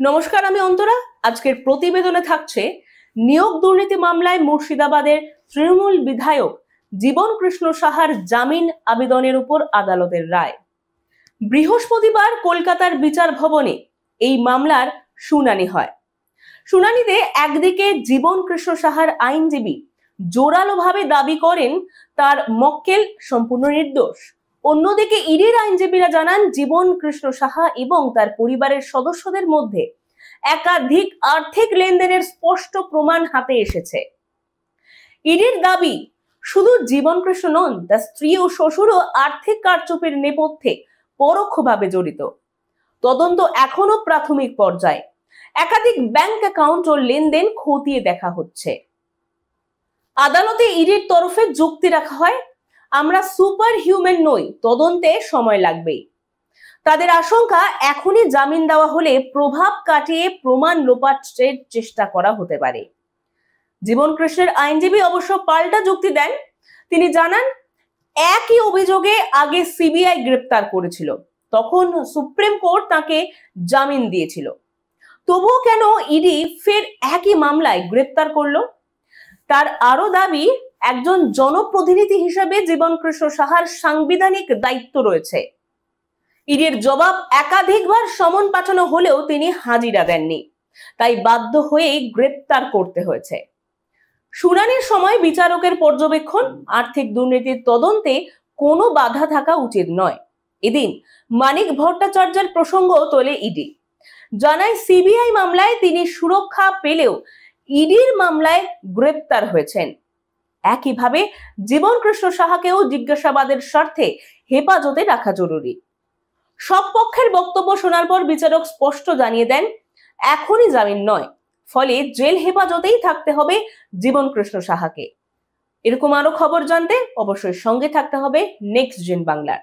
নমস্কার, আমি অন্তরা। আজকের প্রতিবেদনে থাকছে নিয়োগ দুর্নীতি মামলায় মুর্শিদাবাদের তৃণমূল বিধায়ক জীবন কৃষ্ণ সাহার জামিন আবেদনের উপর আদালতের রায়। বৃহস্পতিবার কলকাতার বিচার ভবনে এই মামলার শুনানি হয়। শুনানিতে একদিকে জীবন কৃষ্ণ সাহার আইনজীবী জোরালোভাবে দাবি করেন তার মক্কেল সম্পূর্ণ নির্দোষ। অন্যদিকে ইডির আইনজীবীরা জানান জীবন কৃষ্ণ সাহা এবং তার পরিবারের সদস্যদের মধ্যে একাধিক আর্থিক লেনদেনের স্পষ্ট প্রমাণ হাতে এসেছে। ইডির দাবি, শুধু জীবন কৃষ্ণ নন, তার স্ত্রী ও শ্বশুরও আর্থিক কারচুপির নেপথ্যে পরোক্ষভাবে জড়িত। তদন্ত এখনো প্রাথমিক পর্যায়ে। একাধিক ব্যাংক অ্যাকাউন্ট ও লেনদেন খতিয়ে দেখা হচ্ছে। আদালতে ইডির তরফে যুক্তি রাখা হয়, আমরা সুপার হিউম্যান নই, তদন্তে সময় লাগবেই। তাদের আশঙ্কা, এখনই জামিন দেওয়া হলে প্রভাব কাটিয়ে প্রমাণ লোপাটের চেষ্টা করা হতে পারে। জীবন কৃষ্ণের আইনজীবী অবশ্য পাল্টা যুক্তি দেন। তিনি জানান, একই অভিযোগে আগে সিবিআই গ্রেপ্তার করেছিল, তখন সুপ্রিম কোর্ট তাকে জামিন দিয়েছিল। তবুও কেন ইডি ফের একই মামলায় গ্রেপ্তার করলো? তার আরো দাবি, একজন জনপ্রতিনিধি হিসেবে জীবন কৃষ্ণ সাহার সাংবিধানিক দায়িত্ব রয়েছে। ইডির জবাব, একাধিকবার সমন পাঠানো হলেও তিনি হাজিরা দেননি, তাই বাধ্য হয়েই গ্রেপ্তার করতে হয়েছে। শুনানির সময় বিচারকের পর্যবেক্ষণ, আর্থিক দুর্নীতির তদন্তে কোনো বাধা থাকা উচিত নয়। এদিন মানিক ভট্টাচার্যের প্রসঙ্গ তোলে ইডি। জানায়, সিবিআই মামলায় তিনি সুরক্ষা পেলেও ইডির মামলায় গ্রেপ্তার হয়েছেন। একইভাবে জীবন কৃষ্ণ সাহাকেও জিজ্ঞাসাবাদের স্বার্থে হেফাজতে রাখা জরুরি। সব পক্ষের বক্তব্য শোনার পর বিচারক স্পষ্ট জানিয়ে দেন, এখনই জামিন নয়, ফলে জেল হেফাজতেই থাকতে হবে জীবন কৃষ্ণ সাহাকে। এরকম আরো খবর জানতে অবশ্যই সঙ্গে থাকতে হবে নেক্সট জেন বাংলার।